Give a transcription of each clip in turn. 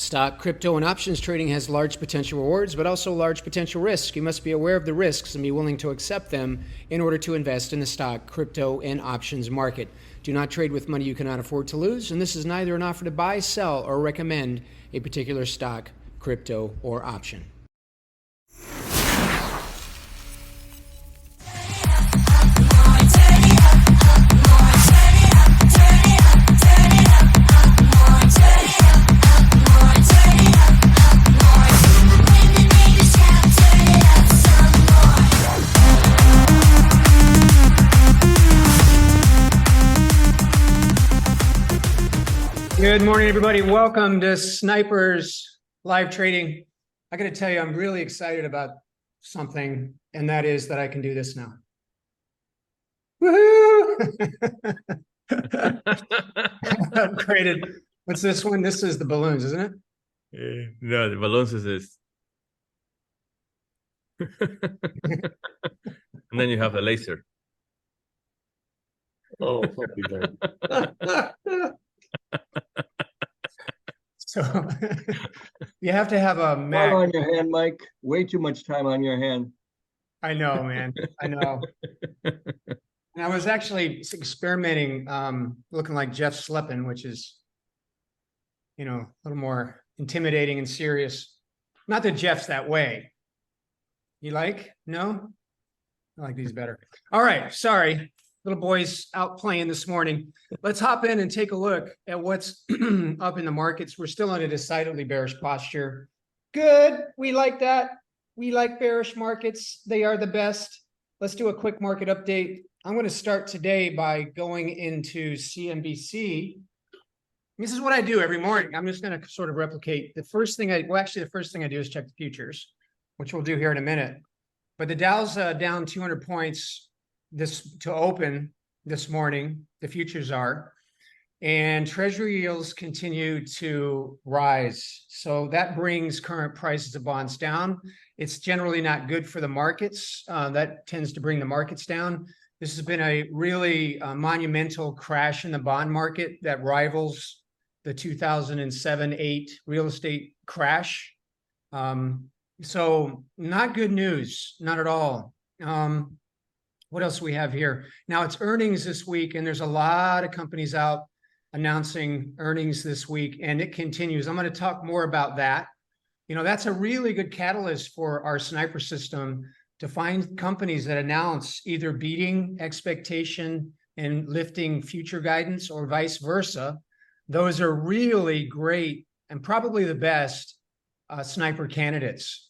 Stock, crypto, and options trading has large potential rewards, but also large potential risks. You must be aware of the risks and be willing to accept them in order to invest in the stock, crypto, and options market. Do not trade with money you cannot afford to lose, and this is neither an offer to buy, sell, or recommend a particular stock, crypto, or option. Good morning, everybody. Welcome to Snipers Live Trading. I got to tell you, I'm really excited about something, and that is that I can do this now. Woohoo! Upgraded. What's this one? This is the balloons, isn't it? No, the balloons is this. And then you have the laser. Oh, fucking God. So you have to have a Mac. Time on your hand, Mike. Way too much time on your hand. I know, man. I know. And I was actually experimenting, looking like Jeff Sleppin, which is, a little more intimidating and serious. Not that Jeff's that way. You like? No? I like these better. All right. Sorry. Little boy's out playing this morning. Let's hop in and take a look at what's up in the markets. We're still in a decidedly bearish posture. Good. We like that. We like bearish markets. They are the best. Let's do a quick market update. I'm going to start today by going into CNBC. This is what I do every morning. I'm just going to sort of replicate. The first thing I do is check the futures, which we'll do here in a minute. But the Dow's down 200 points to open this morning. The futures are, and treasury yields continue to rise. So that brings current prices of bonds down. It's generally not good for the markets. That tends to bring the markets down. This has been a really monumental crash in the bond market that rivals the 2007-8 real estate crash. So not good news, not at all. What else do we have here? Now it's earnings this week, and there's a lot of companies out announcing earnings this week, and it continues. I'm going to talk more about that. That's a really good catalyst for our sniper system to find companies that announce either beating expectation and lifting future guidance or vice versa. Those are really great and probably the best sniper candidates.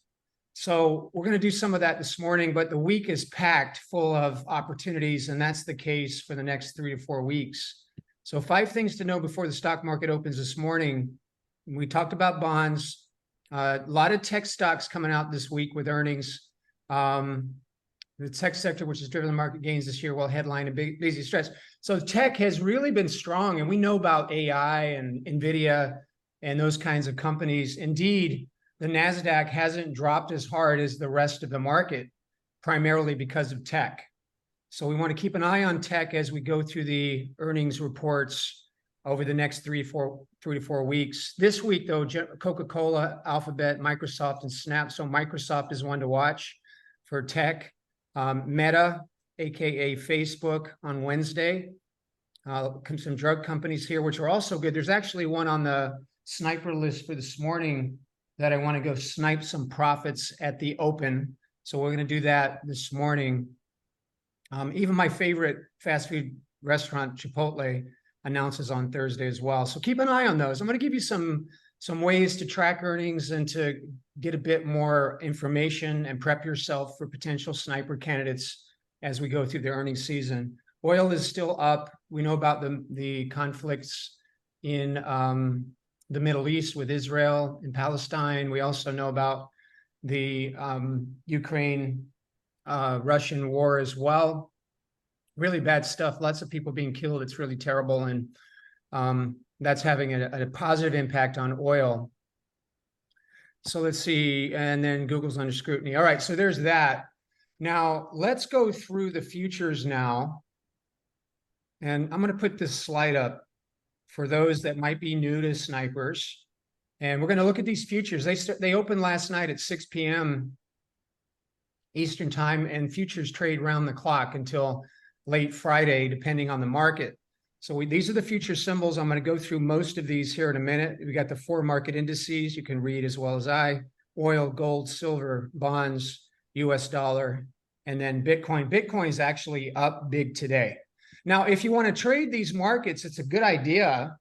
So we're going to do some of that this morning, but the week is packed full of opportunities, and that's the case for the next 3 to 4 weeks. So 5 things to know before the stock market opens this morning. We talked about bonds. A lot of tech stocks coming out this week with earnings. The tech sector, which has driven the market gains this year, will headline a busy stretch. So tech has really been strong, and we know about AI and NVIDIA and those kinds of companies. Indeed, the NASDAQ hasn't dropped as hard as the rest of the market, primarily because of tech. So we want to keep an eye on tech as we go through the earnings reports over the next 3 to 4 weeks. This week, though, Coca-Cola, Alphabet, Microsoft, and Snap. So Microsoft is one to watch for tech. Meta, aka Facebook, on Wednesday. Some drug companies here, which are also good. There's actually one on the sniper list for this morning that I want to go snipe some profits at the open. So we're going to do that this morning. Even my favorite fast food restaurant, Chipotle, announces on Thursday as well. So keep an eye on those. I'm going to give you some ways to track earnings and to get a bit more information and prep yourself for potential sniper candidates as we go through the earnings season. Oil is still up. We know about the conflicts in the Middle East with Israel and Palestine. We also know about the Ukraine Russian war as well. Really bad stuff. Lots of people being killed. It's really terrible. And that's having a positive impact on oil. So let's see. And then Google's under scrutiny. All right. So there's that. Now let's go through the futures now. And I'm going to put this slide up for those that might be new to snipers And we're going to look at these futures. They opened last night at 6 p.m. Eastern time, and futures trade round the clock until late Friday, depending on the market. So these are the future symbols. I'm going to go through most of these here in a minute. We got the 4 market indices you can read as well as I: oil, gold, silver, bonds, US dollar, and then Bitcoin. Bitcoin is actually up big today. Now, if you want to trade these markets, it's a good idea.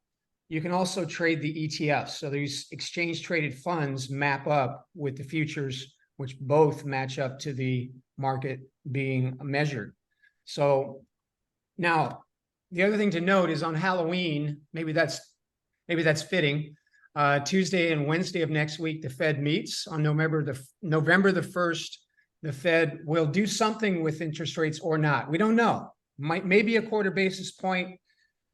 You can also trade the ETFs. So these exchange traded funds map up with the futures, which both match up to the market being measured. So now the other thing to note is on Halloween, maybe that's fitting. Tuesday and Wednesday of next week, the Fed meets. On November the 1st, the Fed will do something with interest rates or not. We don't know. Maybe a quarter basis point.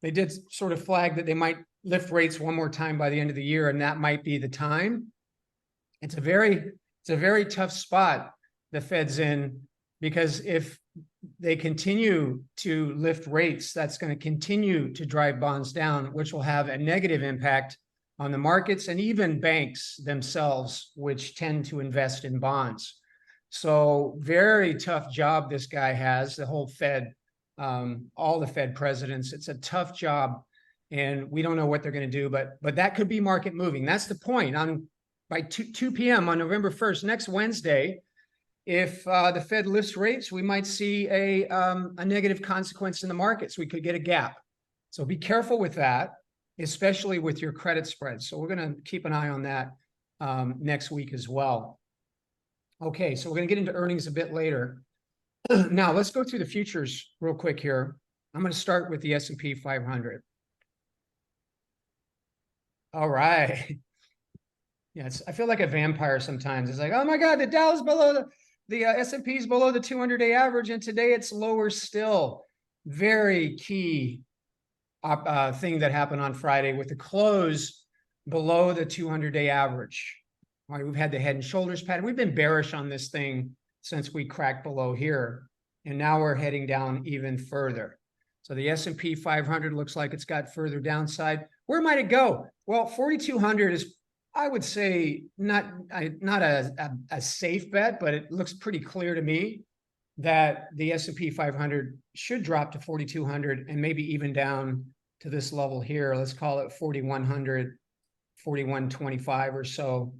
They did sort of flag that they might lift rates one more time by the end of the year, and that might be the time. It's a very tough spot the Fed's in, because if they continue to lift rates, that's going to continue to drive bonds down, which will have a negative impact on the markets and even banks themselves, which tend to invest in bonds. So very tough job this guy has, the whole Fed, all the Fed presidents. It's a tough job, and we don't know what they're going to do, but that could be market moving. That's the point. By 2 p.m. on November 1st, next Wednesday, if the Fed lifts rates, we might see a negative consequence in the markets. We could get a gap. So be careful with that, especially with your credit spreads. So we're going to keep an eye on that next week as well. Okay, so we're going to get into earnings a bit later. Now, let's go through the futures real quick here. I'm going to start with the S&P 500. All right. Yes, I feel like a vampire sometimes. It's like, oh my God, the Dow's below the S&P's below the 200-day average, and today it's lower still. Very key thing that happened on Friday with the close below the 200-day average. All right, we've had the head and shoulders pattern. We've been bearish on this thing since we cracked below here, and now we're heading down even further. So the S&P 500 looks like it's got further downside. Where might it go? Well, 4,200 is, I would say, not a safe bet, but it looks pretty clear to me that the S&P 500 should drop to 4,200 and maybe even down to this level here. Let's call it 4,100, 4,125 or so.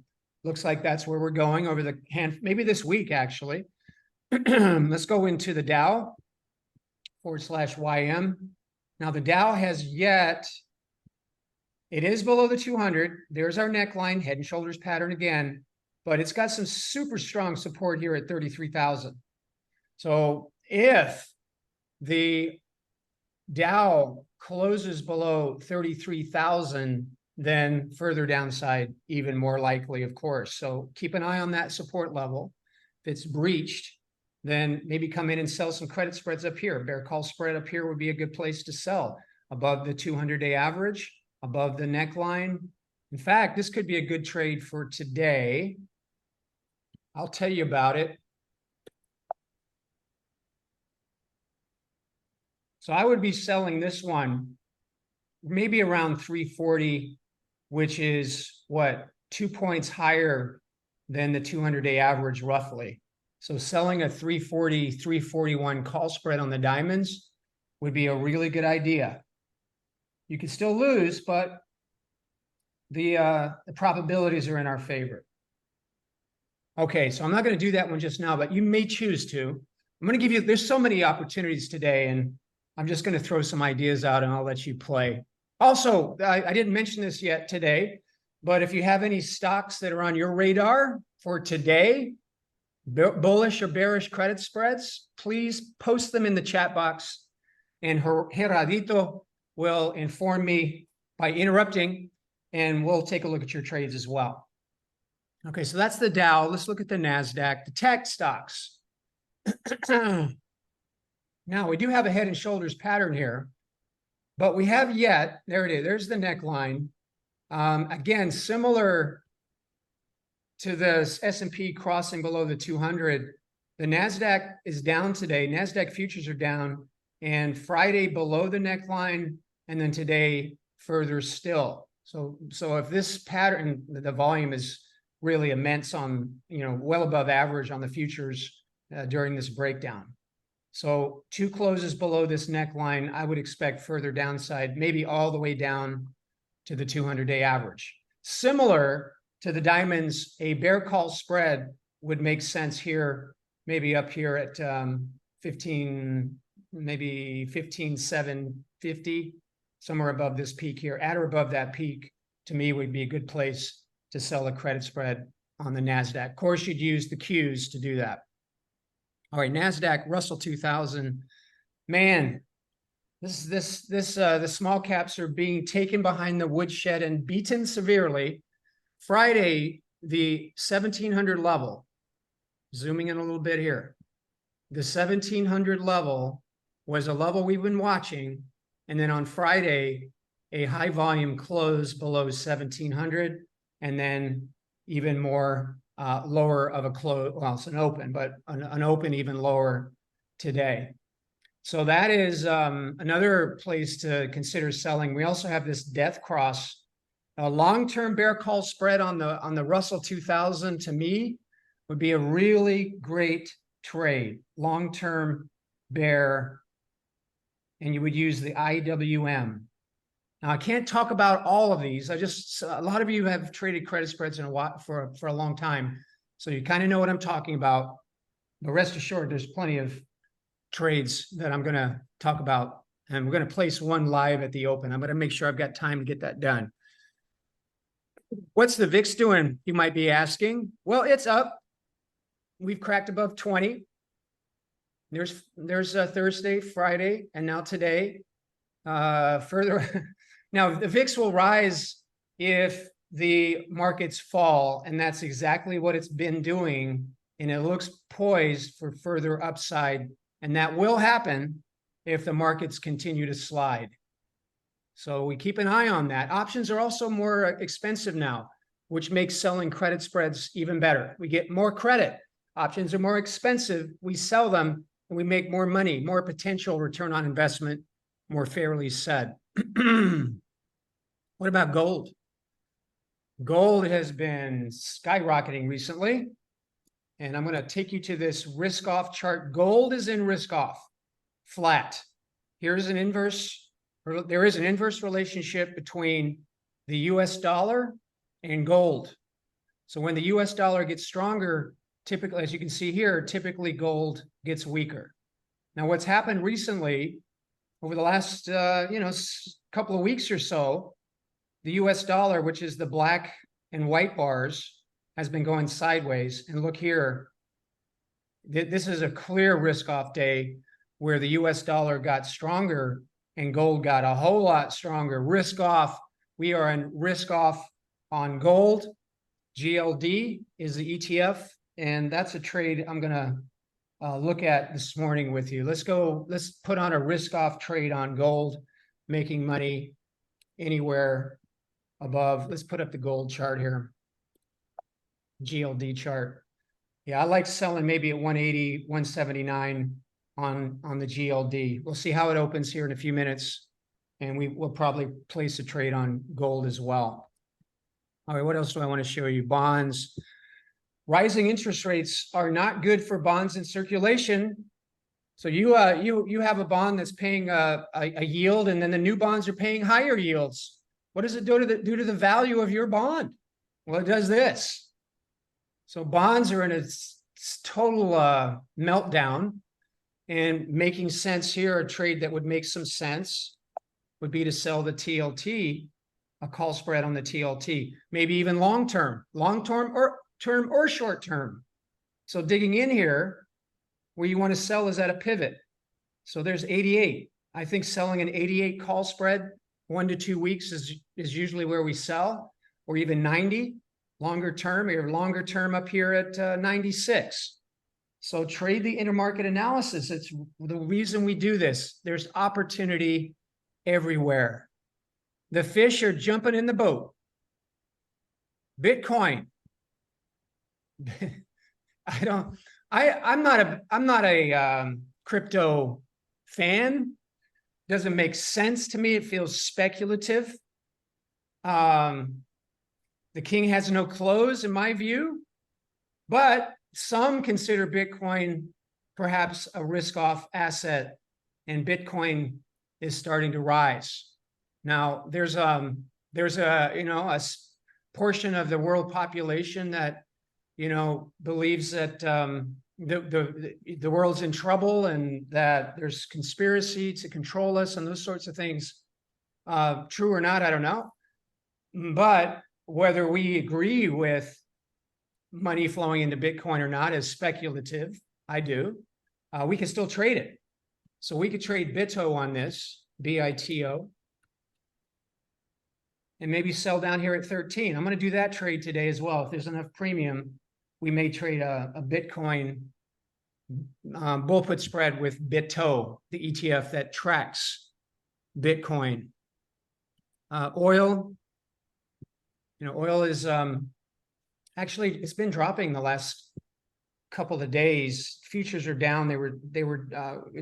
Looks like that's where we're going over the maybe this week, actually. Let's go into the Dow /YM. Now, the Dow has yet, it is below the 200. There's our neckline, head and shoulders pattern again, but it's got some super strong support here at 33,000. So if the Dow closes below 33,000, then further downside even more likely, of course. So keep an eye on that support level. If it's breached, then maybe come in and sell some credit spreads up here. Bear call spread up here would be a good place to sell, above the 200-day average, above the neckline. In fact, this could be a good trade for today. I'll tell you about it. So I would be selling this one maybe around 340, which is what, 2 points higher than the 200-day average roughly. So selling a 340, 341 call spread on the diamonds would be a really good idea. You could still lose, but the probabilities are in our favor. Okay, so I'm not going to do that one just now, but you may choose to. I'm going to give you, there's so many opportunities today, and I'm just going to throw some ideas out and I'll let you play. Also, I didn't mention this yet today, but if you have any stocks that are on your radar for today, bullish or bearish credit spreads, please post them in the chat box, and Gerardito will inform me by interrupting, and we'll take a look at your trades as well. Okay, so that's the Dow. Let's look at the NASDAQ, the tech stocks. Now, we do have a head and shoulders pattern here, but we have yet, there it is, there's the neckline. Again, similar to the S&P crossing below the 200, the NASDAQ is down today. NASDAQ futures are down, and Friday below the neckline, and then today further still. So if this pattern, the volume is really immense on, well above average on the futures during this breakdown. So 2 closes below this neckline, I would expect further downside, maybe all the way down to the 200-day average. Similar to the diamonds, a bear call spread would make sense here, maybe up here at 15, maybe 15,750, somewhere above this peak here, at or above that peak, to me would be a good place to sell a credit spread on the NASDAQ. Of course, you'd use the Qs to do that. All right, NASDAQ, Russell 2000. Man, the small caps are being taken behind the woodshed and beaten severely. Friday, the 1700 level, zooming in a little bit here. The 1700 level was a level we've been watching. And then on Friday, a high volume close below 1700, and then even more lower of a close. Well, it's an open, but an open even lower today. So that is another place to consider selling. We also have this death cross, a long-term bear call spread on the Russell 2000. To me, would be a really great trade, long-term bear, and you would use the IWM. Now, I can't talk about all of these. A lot of you have traded credit spreads for a long time, so you kind of know what I'm talking about. But rest assured, there's plenty of trades that I'm going to talk about, and we're going to place one live at the open. I'm going to make sure I've got time to get that done. What's the VIX doing, you might be asking? Well, it's up. We've cracked above 20. There's Thursday, Friday, and now today. Further, now the VIX will rise if the markets fall, and that's exactly what it's been doing, and it looks poised for further upside, and that will happen if the markets continue to slide. So we keep an eye on that. Options are also more expensive now, which makes selling credit spreads even better. We get more credit. Options are more expensive. We sell them and we make more money, more potential return on investment, more fairly said. What about gold? Gold has been skyrocketing recently. And I'm going to take you to this risk off chart. Gold is in risk off, flat. Here's an inverse. There is an inverse relationship between the US dollar and gold. So when the US dollar gets stronger, typically, as you can see here, typically gold gets weaker. Now, what's happened recently over the last couple of weeks or so, the US dollar, which is the black and white bars, has been going sideways. And look here, this is a clear risk-off day where the US dollar got stronger and gold got a whole lot stronger. Risk-off, we are in risk-off on gold. GLD is the ETF, and that's a trade I'm gonna look at this morning with you. Let's put on a risk-off trade on gold, making money anywhere above. Let's put up the gold chart here. GLD chart. Yeah, I like selling maybe at 180, 179 on the GLD. We'll see how it opens here in a few minutes, and we will probably place a trade on gold as well. All right, what else do I want to show you? Bonds. Rising interest rates are not good for bonds in circulation. So you have a bond that's paying a yield, and then the new bonds are paying higher yields. What does it do to the value of your bond? Well, it does this. So bonds are in a total meltdown, and making sense here, a trade that would make some sense would be to sell the TLT, a call spread on the TLT, maybe even long-term or short-term. So digging in here, where you want to sell is at a pivot. So there's 88. I think selling an 88 call spread 1 to 2 weeks is usually where we sell, or even 90. Longer term, or longer term up here at 96. So trade the intermarket analysis. It's the reason we do this. There's opportunity everywhere. The fish are jumping in the boat. Bitcoin. I'm not a crypto fan. Doesn't make sense to me. It feels speculative. The king has no clothes, in my view, but some consider Bitcoin perhaps a risk-off asset, and Bitcoin is starting to rise. Now, there's a portion of the world population that believes that the world's in trouble and that there's conspiracy to control us and those sorts of things. True or not, I don't know. But whether we agree with money flowing into Bitcoin or not is speculative. I do. We can still trade it. So we could trade BITO on this, BITO, and maybe sell down here at 13. I'm going to do that trade today as well. If there's enough premium, we may trade a Bitcoin bull put spread with BITO, the ETF that tracks Bitcoin. Oil, oil is actually, it's been dropping the last couple of days. Futures are down. They were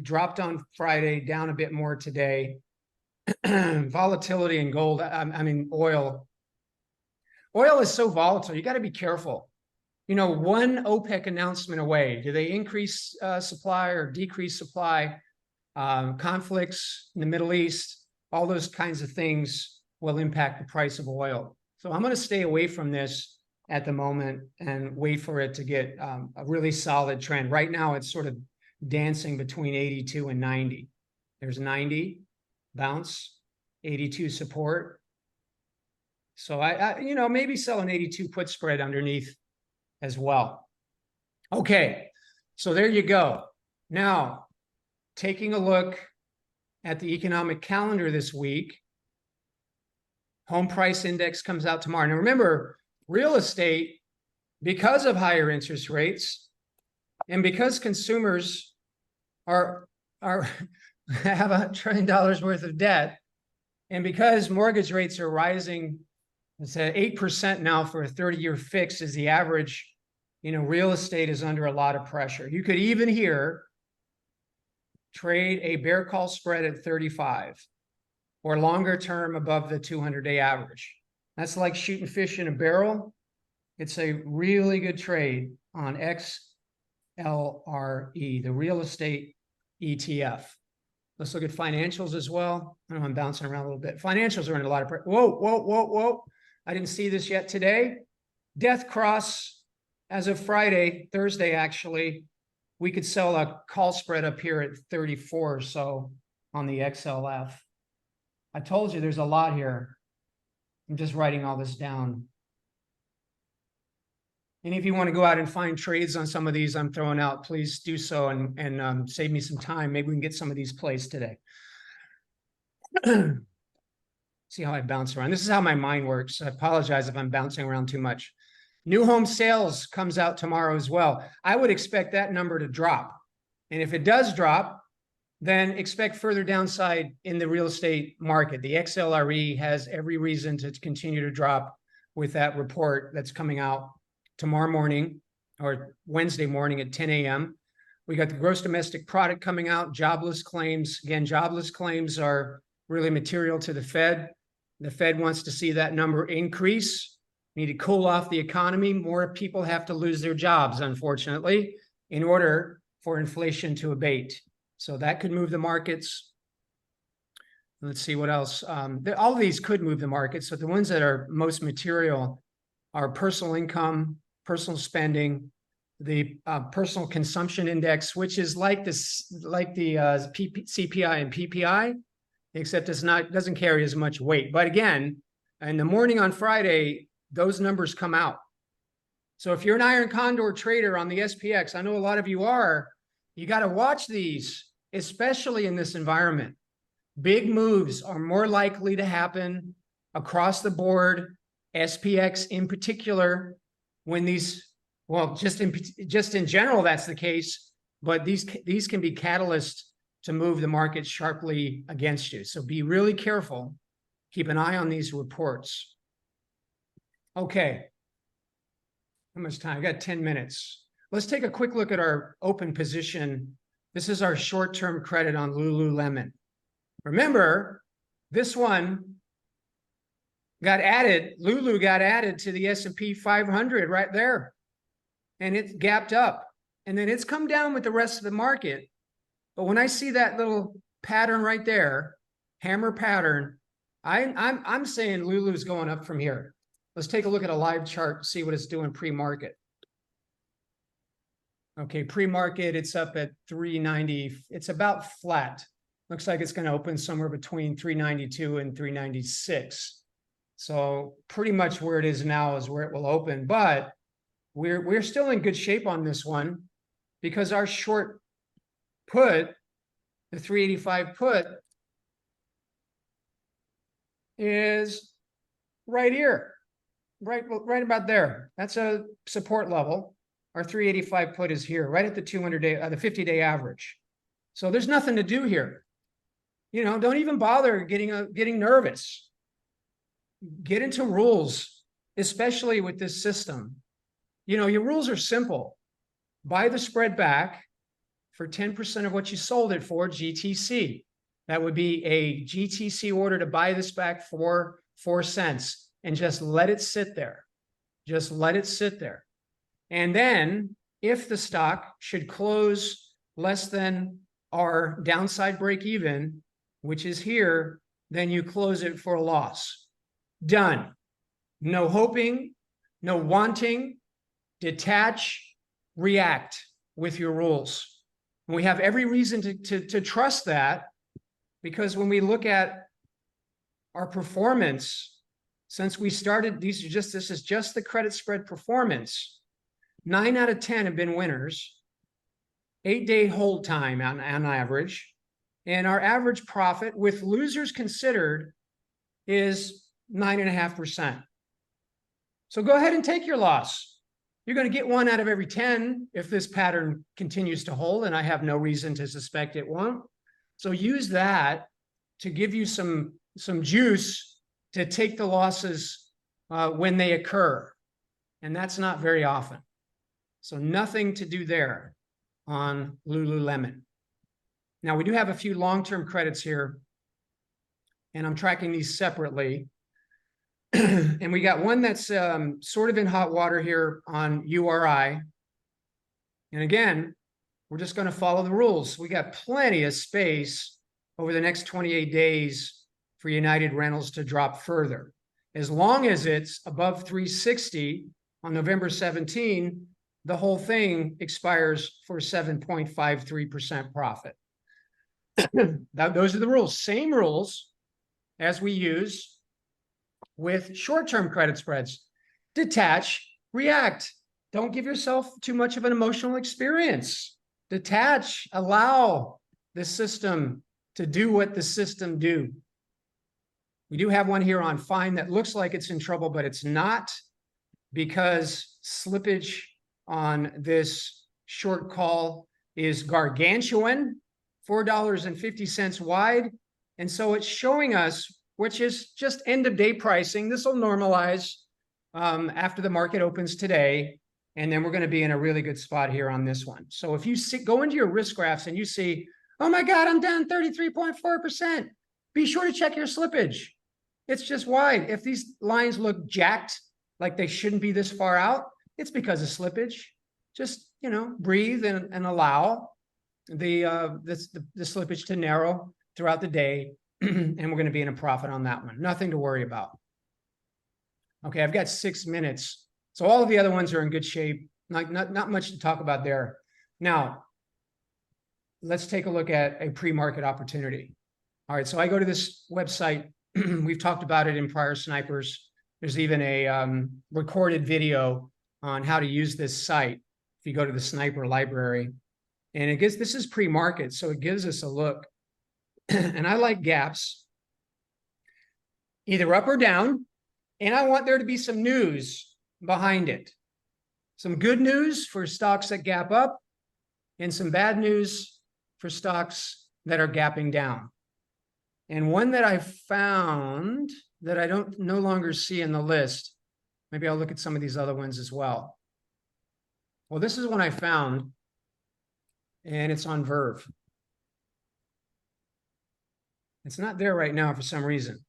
dropped on Friday, down a bit more today. Volatility in gold, oil. Oil is so volatile. You got to be careful. One OPEC announcement away. Do they increase supply or decrease supply? Conflicts in the Middle East, all those kinds of things will impact the price of oil. So I'm going to stay away from this at the moment and wait for it to get a really solid trend. Right now, it's sort of dancing between 82 and 90. There's 90, bounce, 82 support. So I maybe sell an 82 put spread underneath as well. Okay, so there you go. Now, taking a look at the economic calendar this week, home price index comes out tomorrow. Now remember, real estate, because of higher interest rates and because consumers have $1 trillion worth of debt, and because mortgage rates are rising, it's at 8% now for a 30-year fix is the average, real estate is under a lot of pressure. You could even here trade a bear call spread at 35 or longer term above the 200-day average. That's like shooting fish in a barrel. It's a really good trade on XLRE, the real estate ETF. Let's look at financials as well. I know I'm bouncing around a little bit. Financials are under a lot of pressure. Whoa. I didn't see this yet today. Death cross as of Thursday, actually. We could sell a call spread up here at 34 or so on the XLF. I told you there's a lot here. I'm just writing all this down. And if you want to go out and find trades on some of these I'm throwing out, please do so and save me some time. Maybe we can get some of these placed today. See how I bounce around. This is how my mind works. I apologize if I'm bouncing around too much. New home sales comes out tomorrow as well. I would expect that number to drop. And if it does drop, then expect further downside in the real estate market. The XLRE has every reason to continue to drop with that report that's coming out tomorrow morning or Wednesday morning at 10 a.m. We got the gross domestic product coming out, jobless claims. Again, jobless claims are really material to the Fed. The Fed wants to see that number increase. Need to cool off the economy. More people have to lose their jobs, unfortunately, in order for inflation to abate. So that could move the markets. Let's see what else. All of these could move the markets, but the ones that are most material are personal income, personal spending, the personal consumption index, which is like the CPI and PPI, except doesn't carry as much weight. But again, in the morning on Friday, those numbers come out. So if you're an iron condor trader on the SPX, I know a lot of you are, you got to watch these, especially in this environment. Big moves are more likely to happen across the board, SPX in particular, when these, well, just in general, that's the case, but these can be catalysts to move the market sharply against you. So be really careful. Keep an eye on these reports. Okay. How much time? I got 10 minutes. Let's take a quick look at our open position. This is our short-term credit on Lululemon. Remember, this one got added, Lulu got added to the S&P 500 right there. And it gapped up. And then it's come down with the rest of the market. But when I see that little pattern right there, hammer pattern, I'm saying Lulu's going up from here. Let's take a look at a live chart, see what it's doing pre-market. Okay, pre-market, it's up at 390. It's about flat. Looks like it's going to open somewhere between 392 and 396. So pretty much where it is now is where it will open. But we're still in good shape on this one because our short put, the 385 put, is right here, right about there. That's a support level. Our 385 put is here, right at the 200-day, the 50-day average. So there's nothing to do here. You know, don't even bother getting nervous. Get into rules, especially with this system. You know, your rules are simple. Buy the spread back for 10% of what you sold it for, GTC. That would be a GTC order to buy this back for 4 cents and just let it sit there. Just let it sit there. And then if the stock should close less than our downside break even, which is here, then you close it for a loss. Done. No hoping, no wanting, detach, react with your rules. And we have every reason to trust that, because when we look at our performance, since we started, this is just the credit spread performance. 9 out of 10 have been winners, 8-day hold time on average. And our average profit with losers considered is 9.5%. So go ahead and take your loss. You're going to get 1 out of every 10 if this pattern continues to hold, and I have no reason to suspect it won't. So use that to give you some juice to take the losses when they occur. And that's not very often. So nothing to do there on Lululemon. Now, we do have a few long-term credits here, and I'm tracking these separately. And we got one that's sort of in hot water here on URI. And again, we're just going to follow the rules. We got plenty of space over the next 28 days for United Rentals to drop further. As long as it's above 360 on November 17, the whole thing expires for 7.53% profit. Those are the rules. Same rules as we use with short-term credit spreads. Detach, react. Don't give yourself too much of an emotional experience. Detach, allow the system to do what the system do. We do have one here on fine that looks like it's in trouble, but it's not, because slippage on this short call is gargantuan, $4.50 wide. And so it's showing us, which is just end of day pricing. This will normalize after the market opens today. And then we're going to be in a really good spot here on this one. So if you go into your risk graphs and you see, oh my God, I'm down 33.4%, be sure to check your slippage. It's just wide. If these lines look jacked, like they shouldn't be this far out, it's because of slippage. Just, you know, breathe and allow the slippage to narrow throughout the day. And we're going to be in a profit on that one. Nothing to worry about. Okay, I've got 6 minutes. So all of the other ones are in good shape. Not much to talk about there. Now, let's take a look at a pre-market opportunity. All right, so I go to this website. We've talked about it in prior snipers. There's even a recorded video on how to use this site if you go to the sniper library. And it gives, this is pre-market, so it gives us a look. And I like gaps, either up or down. And I want there to be some news behind it. Some good news for stocks that gap up, and some bad news for stocks that are gapping down. And one that I found that I don't no longer see in the list, maybe I'll look at some of these other ones as well. Well, this is one I found, and it's on Verve. It's not there right now for some reason.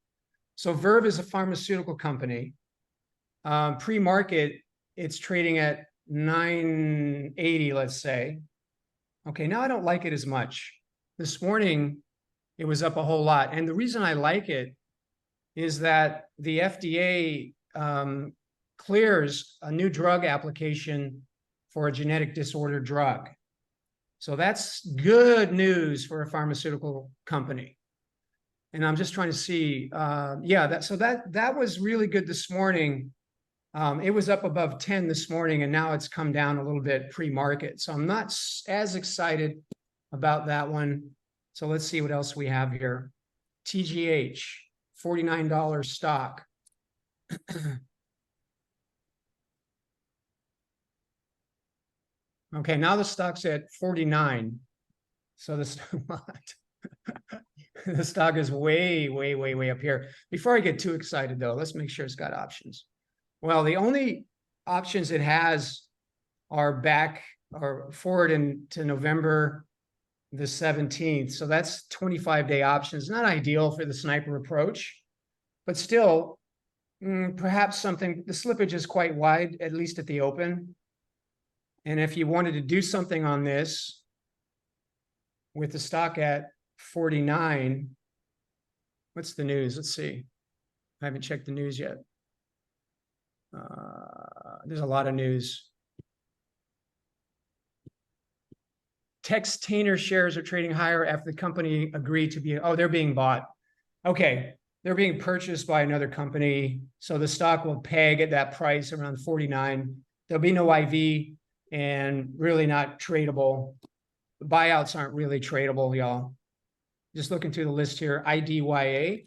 So Verve is a pharmaceutical company. Pre-market, it's trading at 980, let's say. Okay, now I don't like it as much. This morning, it was up a whole lot. And the reason I like it is that the FDA clears a new drug application for a genetic disorder drug. So that's good news for a pharmaceutical company. And I'm just trying to see, that was really good this morning. It was up above 10 this morning, and now it's come down a little bit pre-market. So I'm not as excited about that one. So let's see what else we have here. TGH, $49 stock. Okay, now the stock's at 49. So the stock is way up here. Before I get too excited, though, let's make sure it's got options. Well, the only options it has are back or forward into November the 17th. So that's 25-day options. Not ideal for the sniper approach, but still, perhaps something. The slippage is quite wide, at least at the open. And if you wanted to do something on this with the stock at 49, what's the news? Let's see. I haven't checked the news yet. There's a lot of news. Textainer shares are trading higher after the company agreed to be, they're being bought. Okay, they're being purchased by another company. So the stock will peg at that price around 49. There'll be no IV and really not tradable. Buyouts aren't really tradable, y'all. Just looking through the list here, IDYA.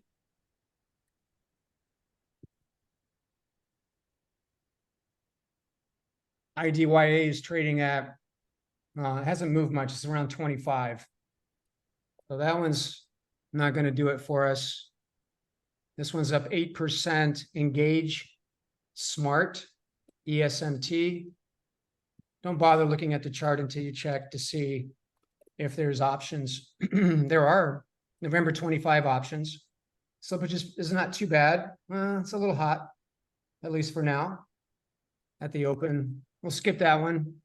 IDYA is trading at, it hasn't moved much. It's around 25. So that one's not going to do it for us. This one's up 8%. Engage, Smart, ESMT. Don't bother looking at the chart until you check to see if there's options. There are November 25 options. Slippage is not too bad. It's a little hot, at least for now, at the open. We'll skip that one.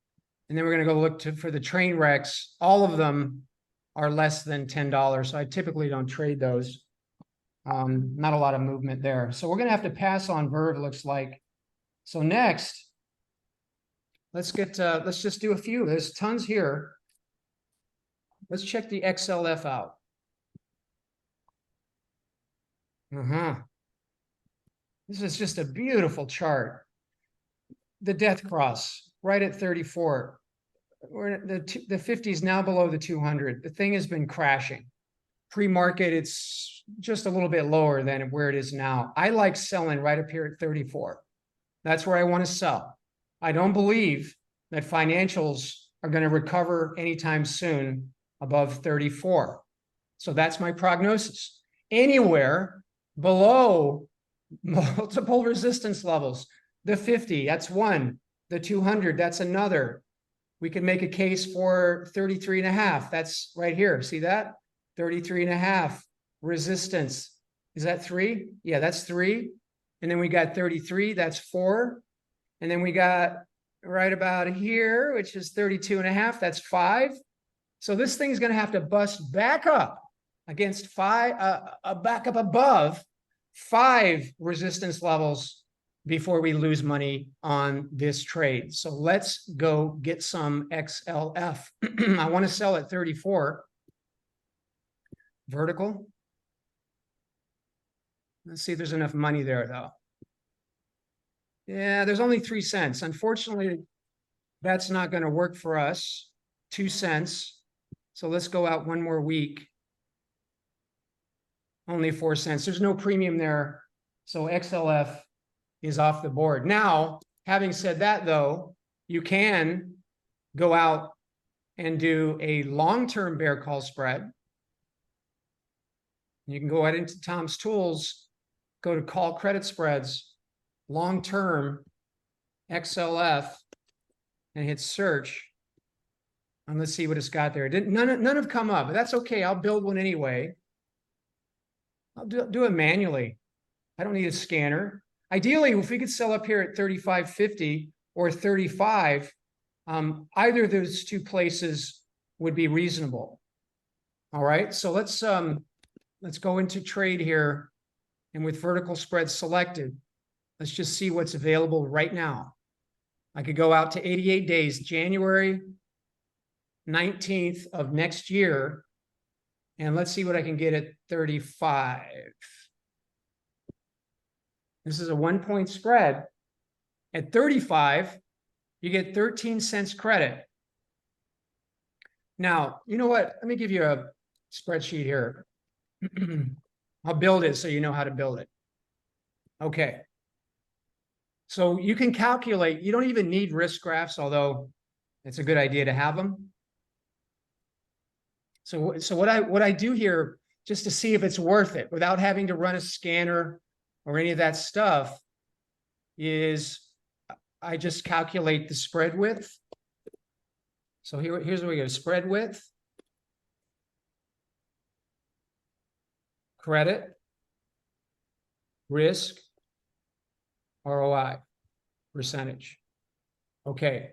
And then we're going to go look for the train wrecks. All of them are less than $10. So I typically don't trade those. Not a lot of movement there. So we're going to have to pass on Verve, looks like. So next, let's just do a few. There's tons here. Let's check the XLF out. This is just a beautiful chart. The death cross right at 34. The 50 is now below the 200. The thing has been crashing. Pre-market, it's just a little bit lower than where it is now. I like selling right up here at 34. That's where I want to sell. I don't believe that financials are going to recover anytime soon above 34. So that's my prognosis. Anywhere below multiple resistance levels, the 50, that's one. The 200, that's another. We could make a case for 33.5. That's right here. See that? 33.5 resistance. Is that 3? Yeah, that's 3. And then we got 33, that's 4. And then we got right about here, which is 32.5, that's 5. So this thing's going to have to bust back up against 5, back up above 5 resistance levels before we lose money on this trade. So let's go get some XLF. I want to sell at 34. Vertical. Let's see if there's enough money there, though. Yeah, there's only 3 cents. Unfortunately, that's not going to work for us. 2 cents. So let's go out one more week. Only 4 cents. There's no premium there. So XLF is off the board. Now, having said that, though, you can go out and do a long-term bear call spread. You can go out into Tom's Tools, go to call credit spreads, long-term XLF, and hit search. And let's see what it's got there. None have come up, but that's okay. I'll build one anyway. I'll do it manually. I don't need a scanner. Ideally, if we could sell up here at 35.50 or 35, either of those two places would be reasonable. All right, so let's go into trade here, and with vertical spread selected, let's just see what's available right now. I could go out to 88 days, January 19th of next year, and let's see what I can get at 35. This is a 1-point spread. At 35, you get 13 cents credit. Now, you know what? Let me give you a spreadsheet here. I'll build it so you know how to build it. Okay. So you can calculate, you don't even need risk graphs, although it's a good idea to have them. So what I do here, just to see if it's worth it without having to run a scanner or any of that stuff, is I just calculate the spread width. So here's where we go, spread width, credit, risk, ROI, percentage. Okay.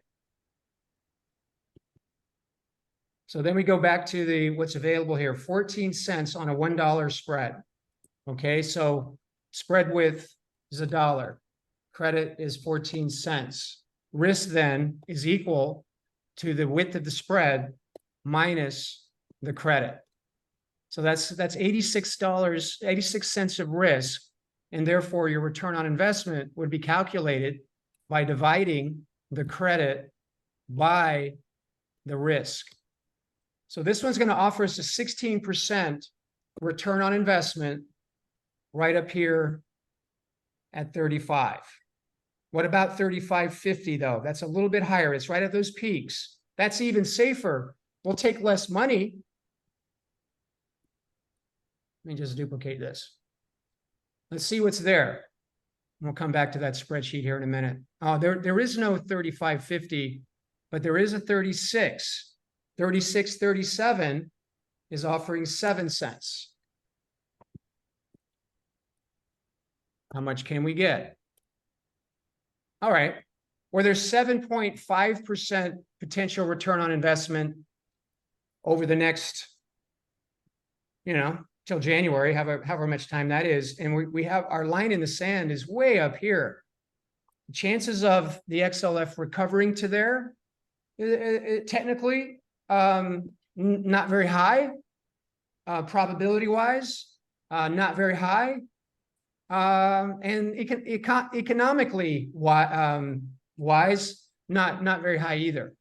So then we go back to what's available here, 14 cents on a $1 spread. Okay, so spread width is $1. Credit is 14 cents. Risk then is equal to the width of the spread minus the credit. So that's $86, 86 cents of risk, and therefore your return on investment would be calculated by dividing the credit by the risk. So this one's going to offer us a 16% return on investment right up here at 35. What about 35.50 though? That's a little bit higher. It's right at those peaks. That's even safer. We'll take less money. Let me just duplicate this. Let's see what's there. We'll come back to that spreadsheet here in a minute. There is no 35.50, but there is a 36. 36.37 is offering 7 cents. How much can we get? All right. Where there's 7.5% potential return on investment over the next, till January, however much time that is. And we have our line in the sand is way up here. Chances of the XLF recovering to there, technically, not very high. Probability wise, not very high. And economically wise, not very high either.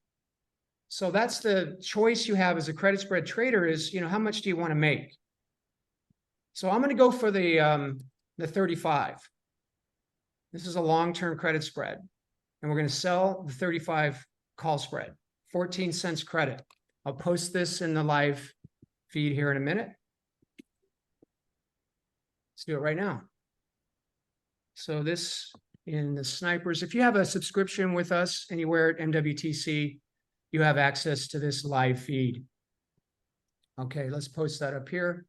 So that's the choice you have as a credit spread trader is, how much do you want to make? So I'm going to go for the 35. This is a long-term credit spread, and we're going to sell the 35 call spread, 14 cents credit. I'll post this in the live feed here in a minute. Let's do it right now. So this in the snipers, if you have a subscription with us anywhere at MWTC, you have access to this live feed. Okay, let's post that up here.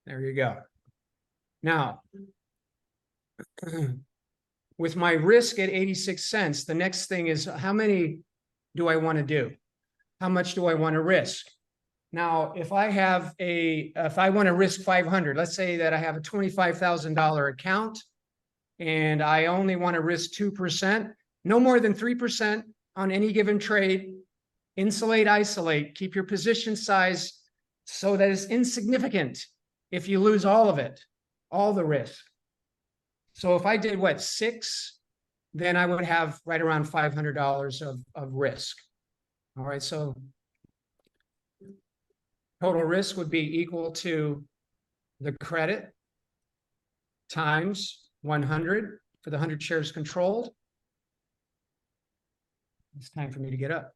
There you go. Now, with my risk at 86 cents, the next thing is how many do I want to do? How much do I want to risk? Now, if I want to risk 500, let's say that I have a $25,000 account and I only want to risk 2%, no more than 3% on any given trade. Insulate, isolate, keep your position size so that it's insignificant if you lose all of it, all the risk. So if I did 6, then I would have right around $500 of risk. All right, so total risk would be equal to the credit times 100 for the 100 shares controlled. It's time for me to get up.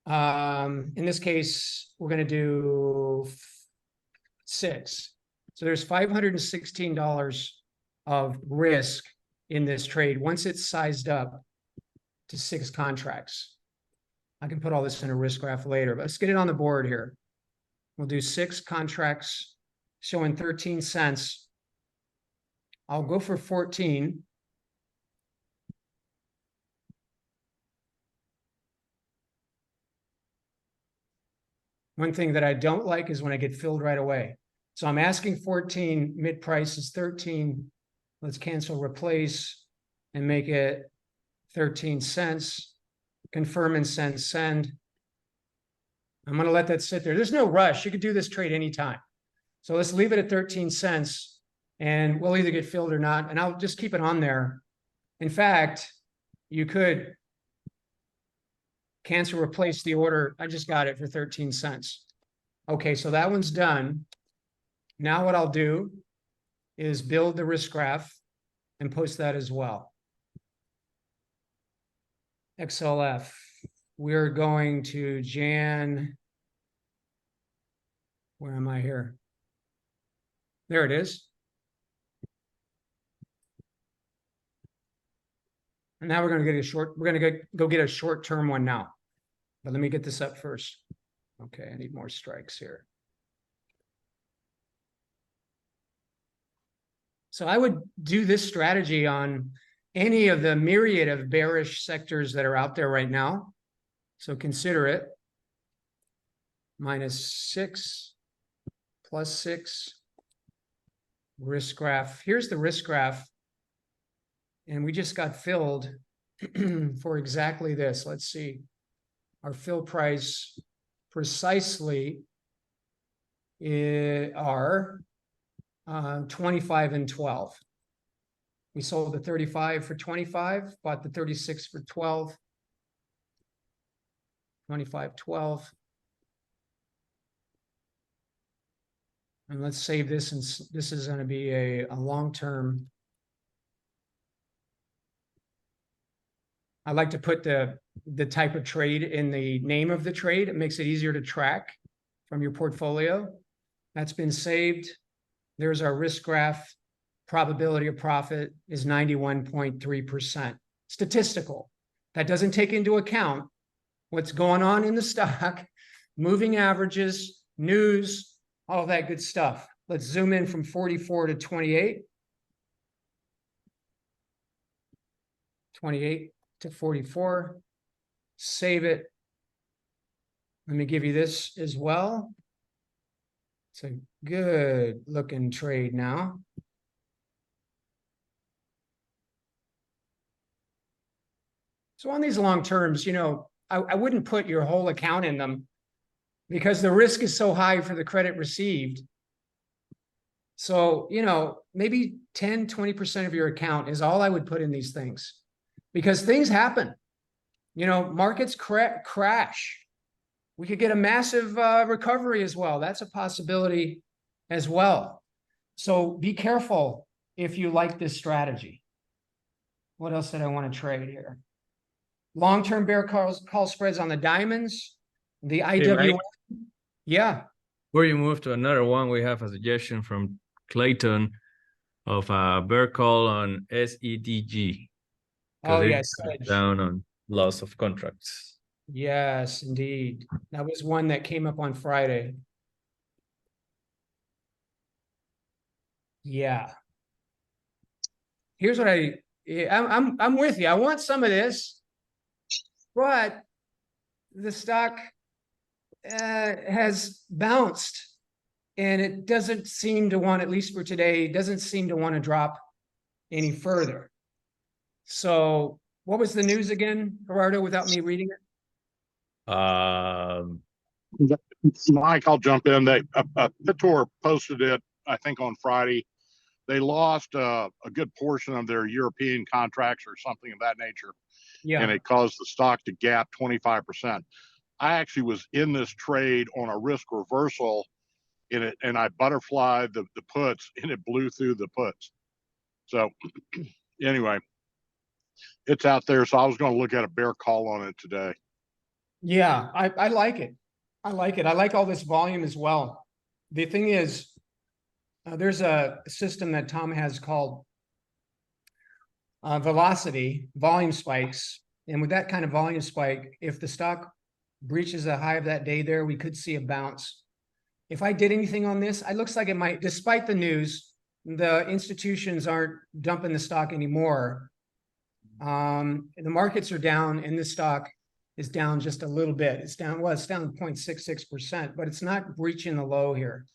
In this case, we're going to do 6. So there's $516 of risk in this trade once it's sized up to 6 contracts. I can put all this in a risk graph later, but let's get it on the board here. We'll do 6 contracts showing 13 cents. I'll go for 14. One thing that I don't like is when I get filled right away. So I'm asking 14, mid price is 13. Let's cancel replace and make it 13 cents. Confirm and send. I'm going to let that sit there. There's no rush. You could do this trade anytime. So let's leave it at 13 cents and we'll either get filled or not. And I'll just keep it on there. In fact, you could cancel, replace the order. I just got it for 13 cents. Okay, so that one's done. Now what I'll do is build the risk graph and post that as well. XLF. We're going to Jan. Where am I here? There it is. And now we're going to get a short, we're going to go get a short-term one now. But let me get this up first. Okay, I need more strikes here. So I would do this strategy on any of the myriad of bearish sectors that are out there right now. So consider it. -6, +6. Risk graph. Here's the risk graph. And we just got filled for exactly this. Let's see. Our fill price precisely are 25 and 12. We sold the 35 for 25, bought the 36 for 12. 25, 12. And let's save this, and this is going to be a long-term. I like to put the type of trade in the name of the trade. It makes it easier to track from your portfolio. That's been saved. There's our risk graph. Probability of profit is 91.3%. Statistical. That doesn't take into account what's going on in the stock, moving averages, news, all that good stuff. Let's zoom in from 44 to 28. 28 to 44. Save it. Let me give you this as well. It's a good looking trade now. So on these long terms, you know, I wouldn't put your whole account in them because the risk is so high for the credit received. So, you know, maybe 10, 20% of your account is all I would put in these things because things happen. You know, markets crash. We could get a massive recovery as well. That's a possibility as well. So be careful if you like this strategy. What else did I want to trade here? Long-term bear call spreads on the diamonds, the IWM. Yeah. Before you move to another one, we have a suggestion from Clayton of a bear call on SEDG. Oh, yes. Down on loss of contracts. Yes, indeed. That was one that came up on Friday. Yeah. Here's what I'm with you. I want some of this, but the stock has bounced and it doesn't seem to want, at least for today, doesn't seem to want to drop any further. So what was the news again, Gerardo, without me reading it? Mike, I'll jump in. Pitor posted it, I think, on Friday. They lost a good portion of their European contracts or something of that nature. Yeah. And it caused the stock to gap 25%. I actually was in this trade on a risk reversal in it, and I butterflied the puts, and it blew through the puts. So anyway, it's out there. So I was going to look at a bear call on it today. Yeah, I like it. I like it. I like all this volume as well. The thing is, there's a system that Tom has called velocity, volume spikes. And with that kind of volume spike, if the stock breaches the high of that day there, we could see a bounce. If I did anything on this, it looks like it might, despite the news, the institutions aren't dumping the stock anymore. The markets are down and the stock is down just a little bit. It's down, well, it's down 0.66%, but it's not breaching the low here.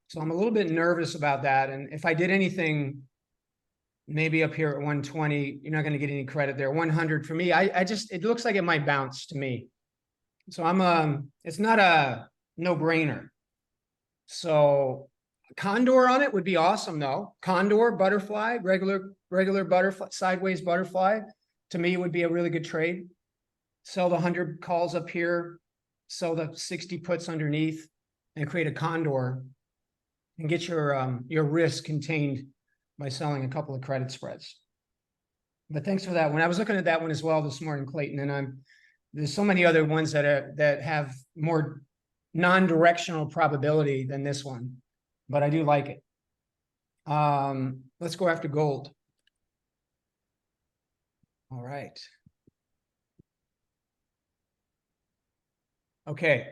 So I'm a little bit nervous about that. And if I did anything, maybe up here at 120, you're not going to get any credit there. 100 for me, I just, it looks like it might bounce to me. So it's not a no-brainer. So condor on it would be awesome though. Condor, butterfly, regular butterfly, sideways butterfly, to me would be a really good trade. Sell the 100 calls up here, sell the 60 puts underneath, and create a condor and get your risk contained by selling a couple of credit spreads. But thanks for that one. I was looking at that one as well this morning, Clayton, and there's so many other ones that have more non-directional probability than this one, but I do like it. Let's go after gold. All right. Okay.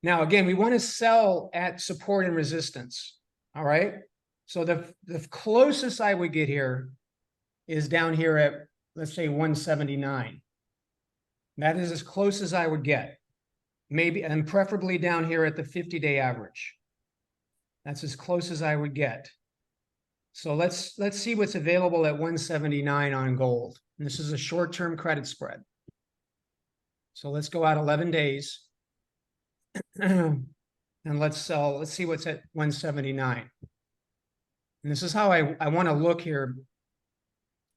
Now, again, we want to sell at support and resistance. All right. So the closest I would get here is down here at, let's say, 179. That is as close as I would get. Maybe, and preferably down here at the 50-day average. That's as close as I would get. So let's see what's available at 179 on gold. And this is a short-term credit spread. So let's go out 11 days. And let's see what's at 179. And this is how I want to look here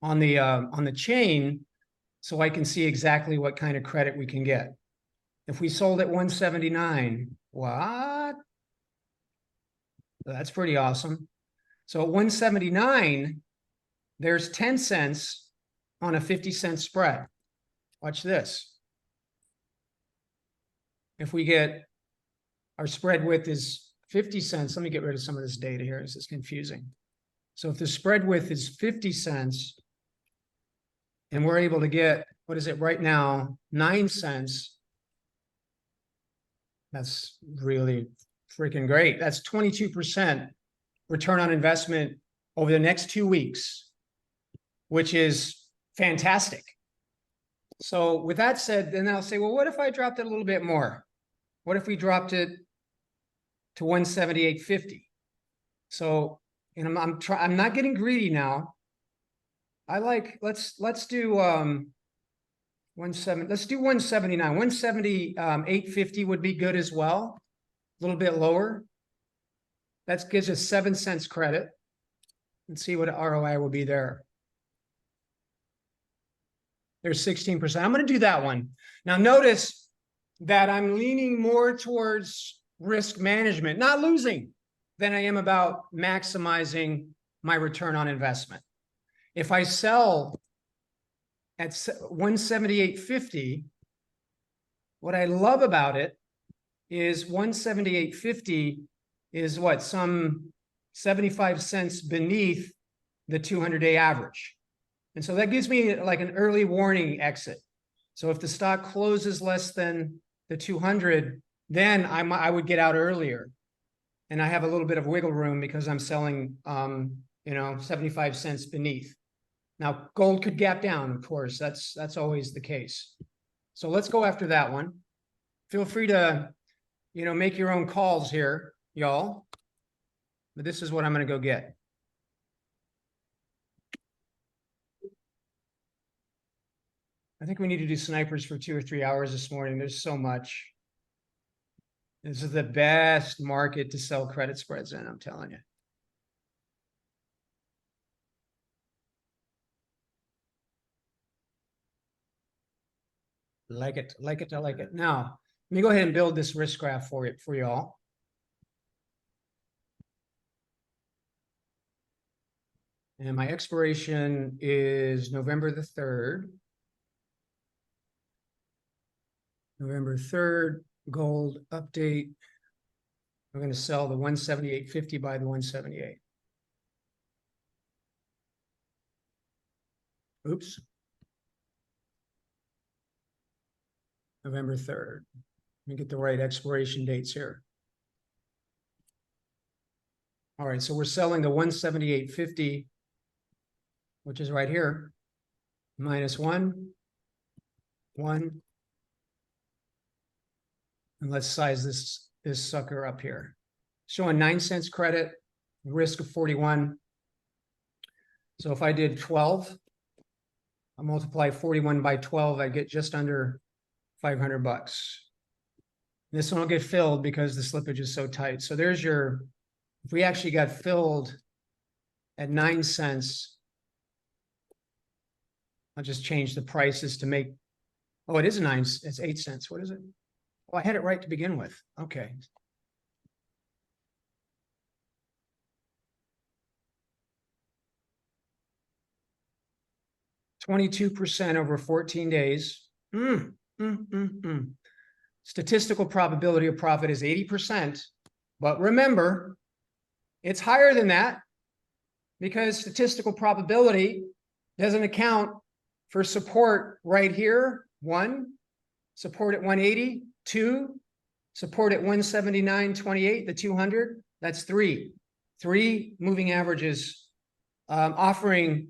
on the chain so I can see exactly what kind of credit we can get. If we sold at 179, what? That's pretty awesome. So at 179, there's 10 cents on a 50-cent spread. Watch this. If we get our spread width is 50 cents, let me get rid of some of this data here. This is confusing. So if the spread width is 50 cents and we're able to get, what is it right now, 9 cents, that's really freaking great. That's 22% return on investment over the next 2 weeks, which is fantastic. So with that said, then I'll say, well, what if I dropped it a little bit more? What if we dropped it to 178.50? So, and I'm not getting greedy now. I like, let's do 179. 178.50 would be good as well. A little bit lower. That gives us 7 cents credit. Let's see what ROI will be there. There's 16%. I'm going to do that one. Now notice that I'm leaning more towards risk management, not losing, than I am about maximizing my return on investment. If I sell at 178.50, what I love about it is 178.50 is what, some 75 cents beneath the 200-day average. And so that gives me like an early warning exit. So if the stock closes less than the 200, then I would get out earlier. And I have a little bit of wiggle room because I'm selling, 75 cents beneath. Now, gold could gap down, of course. That's always the case. So let's go after that one. Feel free to, make your own calls here, y'all. But this is what I'm going to go get. I think we need to do snipers for 2 or 3 hours this morning. There's so much. This is the best market to sell credit spreads in, I'm telling you. Like it, like it, I like it. Now, let me go ahead and build this risk graph for y'all. And my expiration is November the 3rd. November 3rd, gold update. We're going to sell the 178.50 by the 178. Oops. November 3rd. Let me get the right expiration dates here. All right, so we're selling the 178.50, which is right here, minus 1, 1. And let's size this sucker up here. Showing 9 cents credit, risk of 41. So if I did 12, I multiply 41 by 12, I get just under 500 bucks. This one will get filled because the slippage is so tight. So there's your, if we actually got filled at 9 cents, I'll just change the prices to make, oh, it is 9, it's 8 cents. What is it? Oh, I had it right to begin with. Okay. %22 over 14 days. Statistical probability of profit is 80%. But remember, it's higher than that because statistical probability doesn't account for support right here. 1, support at 180. 2, support at 179.28, the 200. That's 3. 3 moving averages offering,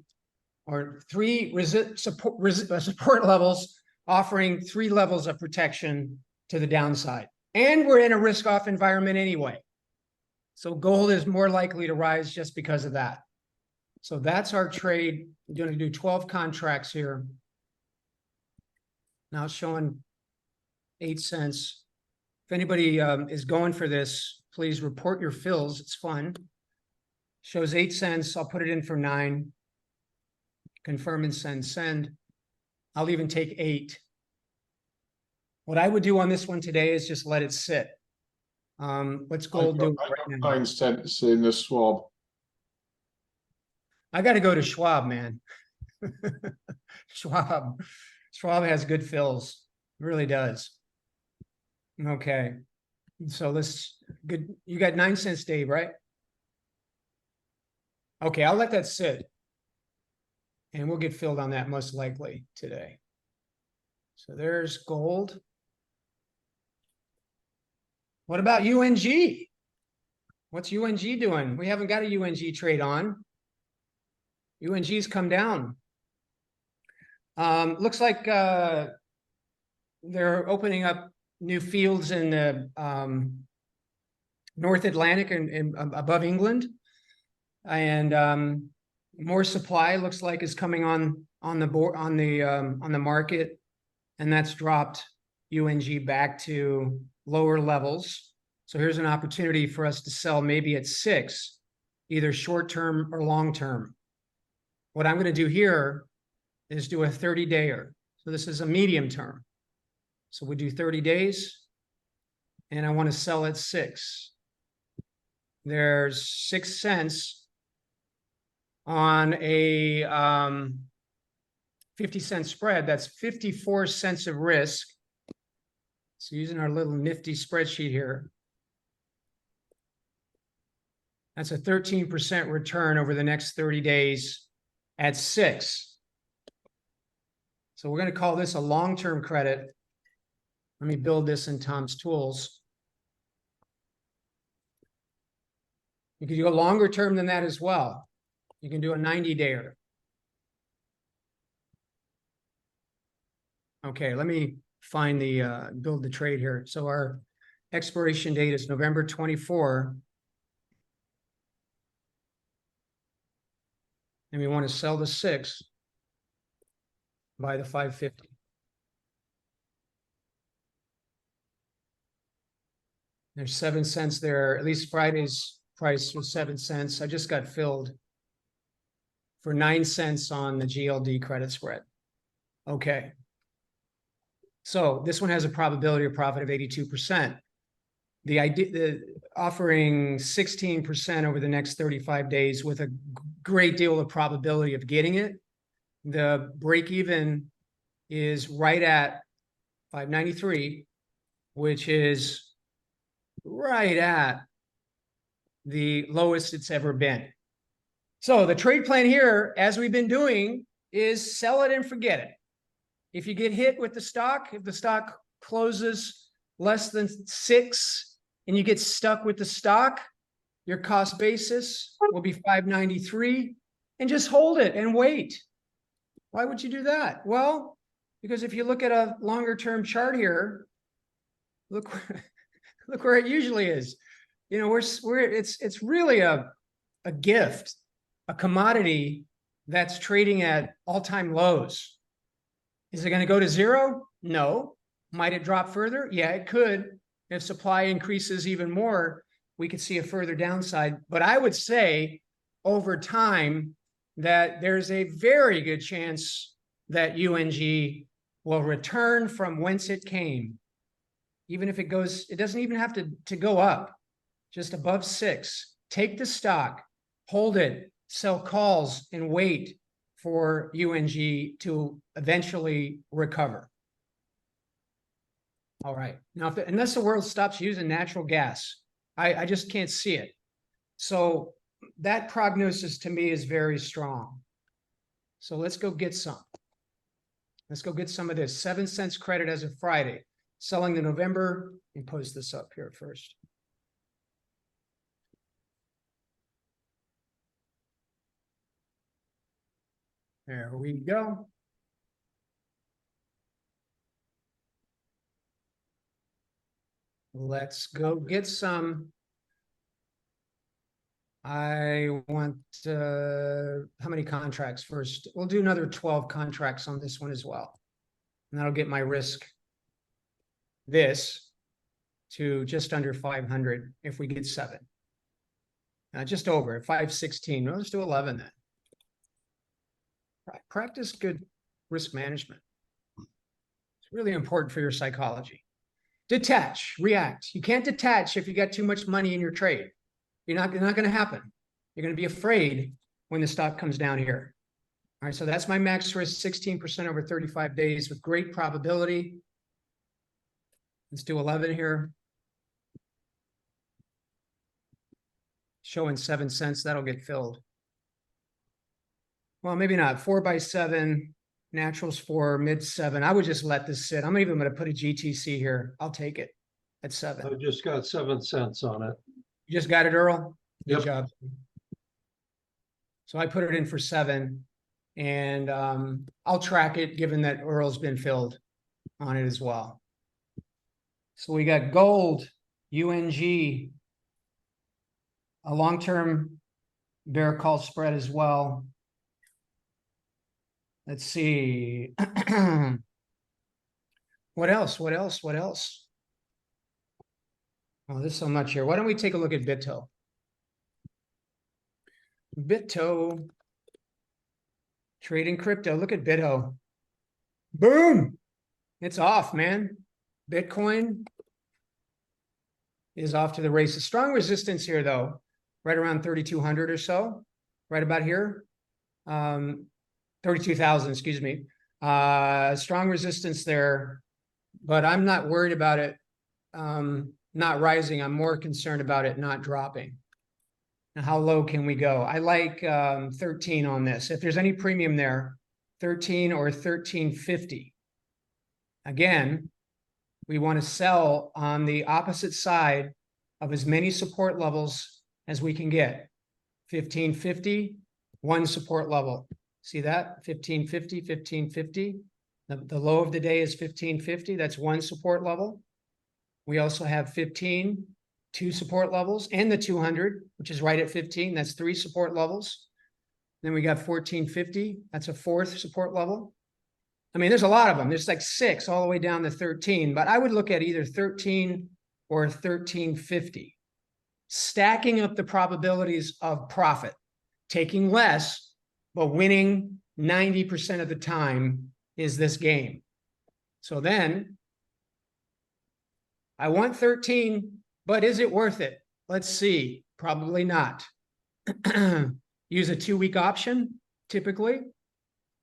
or 3 support levels offering 3 levels of protection to the downside. And we're in a risk-off environment anyway. So gold is more likely to rise just because of that. So that's our trade. We're going to do 12 contracts here. Now it's showing 8 cents. If anybody is going for this, please report your fills. It's fun. Shows 8 cents. I'll put it in for 9. Confirm and send. I'll even take 8. What I would do on this one today is just let it sit. What's gold do right now? 9 cents in the swab. I got to go to Schwab, man. Schwab has good fills. It really does. Okay. So good. You got 9 cents, Dave, right? Okay, I'll let that sit. And we'll get filled on that most likely today. So there's gold. What about UNG? What's UNG doing? We haven't got a UNG trade on. UNG's come down. Looks like they're opening up new fields in the North Atlantic and above England. And more supply looks like is coming on the market, and that's dropped UNG back to lower levels. So here's an opportunity for us to sell maybe at 6, either short term or long term. What I'm going to do here is do a 30-dayer. So this is a medium term. So we do 30 days, and I want to sell at 6. There's 6 cents on a 50-cent spread. That's 54 cents of risk. So using our little nifty spreadsheet here, that's a 13% return over the next 30 days at 6. So we're going to call this a long-term credit. Let me build this in Tom's tools. You can do a longer term than that as well. You can do a 90-dayer. Okay, let me find the build the trade here. So our expiration date is November 24. And we want to sell the 6, buy the 550. There's 7 cents there. At least Friday's price was 7 cents. I just got filled for 9 cents on the GLD credit spread. Okay. So this one has a probability of profit of 82%. The offering 16% over the next 35 days with a great deal of probability of getting it. The break even is right at 593, which is right at the lowest it's ever been. So the trade plan here, as we've been doing, is sell it and forget it. If you get hit with the stock, if the stock closes less than 6 and you get stuck with the stock, your cost basis will be 593, and just hold it and wait. Why would you do that? Well, because if you look at a longer term chart here, look, look where it usually is. You know, it's really a gift, a commodity that's trading at all-time lows. Is it going to go to zero? No. Might it drop further? Yeah, it could. If supply increases even more, we could see a further downside. But I would say over time that there's a very good chance that UNG will return from whence it came. Even if it goes, it doesn't even have to go up, just above 6. Take the stock, hold it, sell calls, and wait for UNG to eventually recover. All right. Now, unless the world stops using natural gas, I just can't see it. So that prognosis to me is very strong. So let's go get some. Let's go get some of this. 7 cents credit as of Friday. Selling the November. Let me post this up here first. There we go. Let's go get some. I want, how many contracts first? We'll do another 12 contracts on this one as well. And that'll get my risk, this, to just under 500 if we get 7. Just over at 516. Let's do 11 then. Practice good risk management. It's really important for your psychology. Detach, react. You can't detach if you got too much money in your trade. You're not going to happen. You're going to be afraid when the stock comes down here. All right, so that's my max risk, 16% over 35 days with great probability. Let's do 11 here. Showing 7 cents, that'll get filled. Well, maybe not. 4 by 7, naturals 4, mid 7. I would just let this sit. I'm even going to put a GTC here. I'll take it at 7. I just got 7 cents on it. You just got it, Earl? Good Yep. job. So I put it in for 7, and I'll track it given that Earl's been filled on it as well. So we got gold, UNG, a long-term bear call spread as well. Let's see. What else? What else? What else? Oh, there's so much here. Why don't we take a look at BitTo? BitTo. Trading crypto. Look at BitTo. Boom! It's off, man. Bitcoin is off to the races. Strong resistance here, though. Right around 3,200 or so. Right about here. 32,000, excuse me. Strong resistance there. But I'm not worried about it not rising. I'm more concerned about it not dropping. Now, how low can we go? I like 13 on this. If there's any premium there, 13 or 1350. Again, we want to sell on the opposite side of as many support levels as we can get. 1550, one support level. See that? 1550, 1550. The low of the day is 1550. That's one support level. We also have 15, 2 support levels, and the 200, which is right at 15. That's 3 support levels. Then we got 1450. That's a 4th support level. I mean, there's a lot of them. There's like 6 all the way down to 13, but I would look at either 13 or 1350. Stacking up the probabilities of profit, taking less, but winning 90% of the time is this game. So then I want 13, but is it worth it? Let's see. Probably not. Use a 2-week option, typically.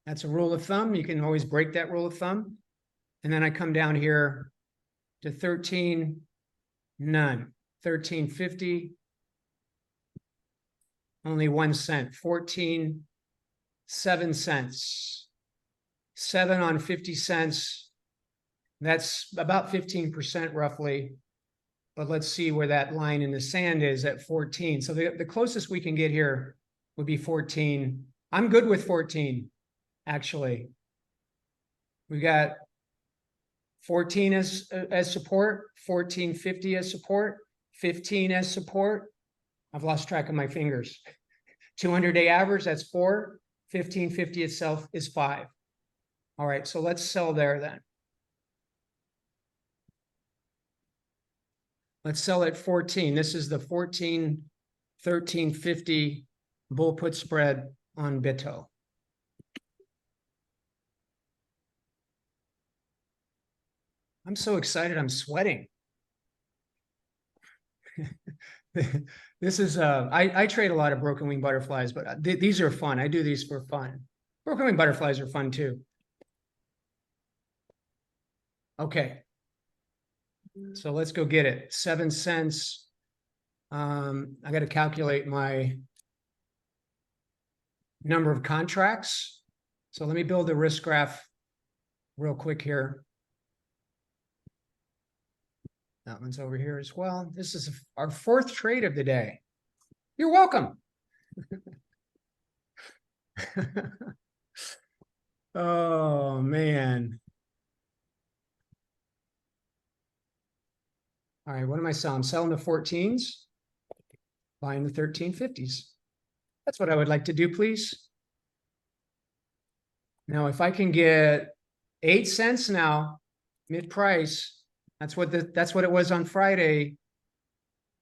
That's a rule of thumb. You can always break that rule of thumb. And then I come down here to 13, none. 1350, only 1 cent. 14, 7 cents. 7 on 50 cents. That's about 15% roughly. But let's see where that line in the sand is at 14. So the closest we can get here would be 14. I'm good with 14, actually. We got 14 as support, 1450 as support, 15 as support. I've lost track of my fingers. 200-day average, that's 4. 1550 itself is 5. All right, so let's sell there then. Let's sell at 14. This is the 14, 1350 bull put spread on BITO. I'm so excited, I'm sweating. This is, I trade a lot of broken wing butterflies, but these are fun. I do these for fun. Broken wing butterflies are fun too. Okay. So let's go get it. 7 cents. I got to calculate my number of contracts. So let me build the risk graph real quick here. That one's over here as well. This is our 4th trade of the day. You're welcome. Oh, man. All right, what am I selling? I'm selling the 14s, buying the 1350s. That's what I would like to do, please. Now, if I can get 8 cents now, mid-price, that's what it was on Friday.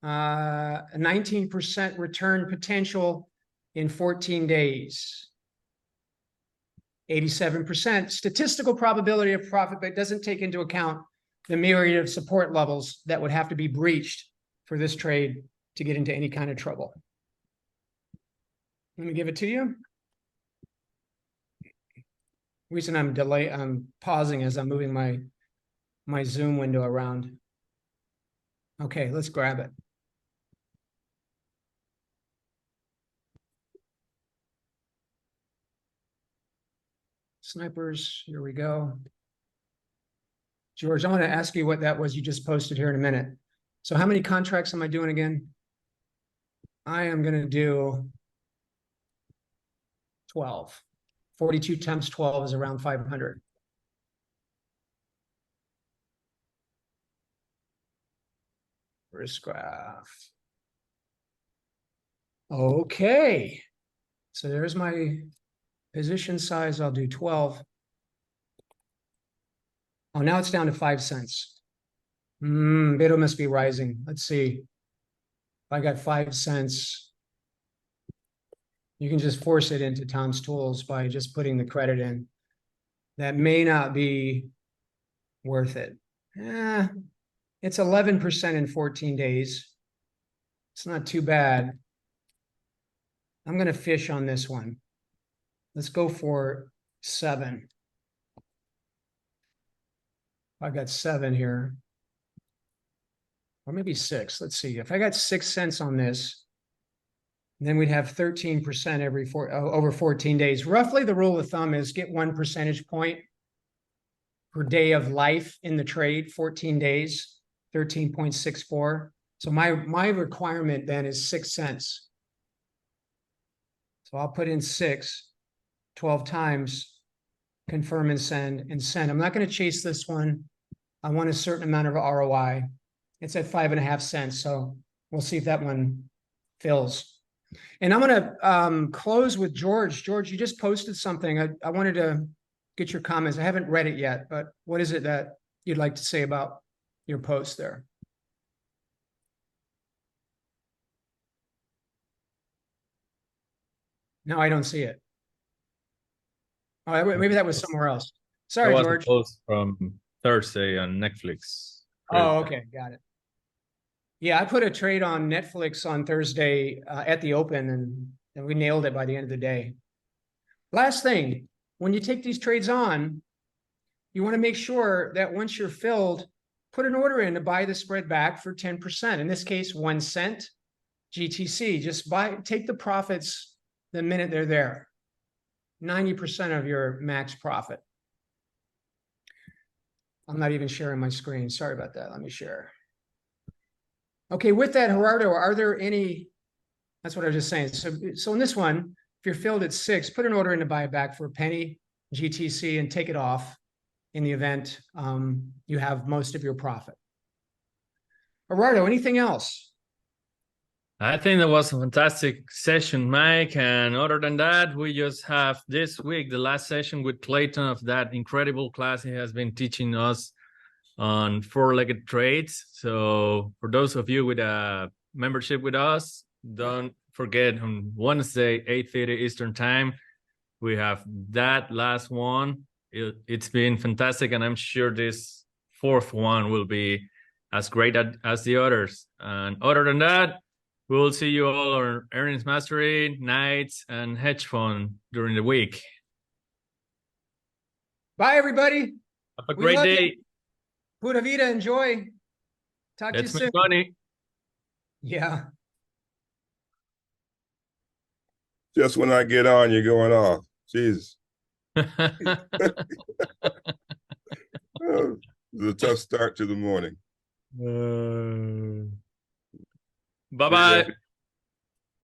A 19% return potential in 14 days. 87% statistical probability of profit, but it doesn't take into account the myriad of support levels that would have to be breached for this trade to get into any kind of trouble. Let me give it to you. Reason I'm pausing as I'm moving my Zoom window around. Okay, let's grab it. Snipers, here we go. George, I want to ask you what that was you just posted here in a minute. So how many contracts am I doing again? I am going to do 12. 42 times 12 is around 500. Risk graph. Okay. So there's my position size. I'll do 12. Oh, now it's down to 5 cents. BITO must be rising. Let's see. If I got 5 cents, you can just force it into Tom's tools by just putting the credit in. That may not be worth it. It's 11% in 14 days. It's not too bad. I'm going to fish on this one. Let's go for 7. I got 7 here. Or maybe 6. Let's see. If I got 6 cents on this, then we'd have 13% over 14 days. Roughly the rule of thumb is get 1 percentage point per day of life in the trade, 14 days, 13.64. So my requirement then is 6 cents. So I'll put in 6, 12 times, confirm and send, and send. I'm not going to chase this one. I want a certain amount of ROI. It's at 5.5 cents. So we'll see if that one fills. And I'm going to close with George. George, you just posted something. I wanted to get your comments. I haven't read it yet, but what is it that you'd like to say about your post there? No, I don't see it. Oh, maybe that was somewhere else. Sorry, That was George. a post from Thursday on Netflix. Oh, okay, got it. Yeah, I put a trade on Netflix on Thursday at the open, and we nailed it by the end of the day. Last thing, when you take these trades on, you want to make sure that once you're filled, put an order in to buy the spread back for 10%. In this case, 1 cent GTC. Just take the profits the minute they're there. 90% of your max profit. I'm not even sharing my screen. Sorry about that. Let me share. Okay, with that, Gerardo, are there any, that's what I was just saying. So in this one, if you're filled at 6, put an order in to buy it back for a penny GTC and take it off in the event you have most of your profit. Gerardo, anything else? I think that was a fantastic session, Mike. And other than that, we just have this week the last session with Clayton of that incredible class he has been teaching us on four-legged trades. So for those of you with a membership with us, don't forget on Wednesday, 8:30 Eastern time, we have that last one. It's been fantastic, and I'm sure this fourth one will be as great as the others. And other than that, we'll see you all on Earnings Mastery, Nights, and Hedge Fund during the week. Bye, everybody. Have a We great love you. day. Pura vida, enjoy. Talk to you Let's soon. make money. Yeah. Just when I get on, you're going off. Jesus. Oh, it's a tough start to the morning. Bye-bye.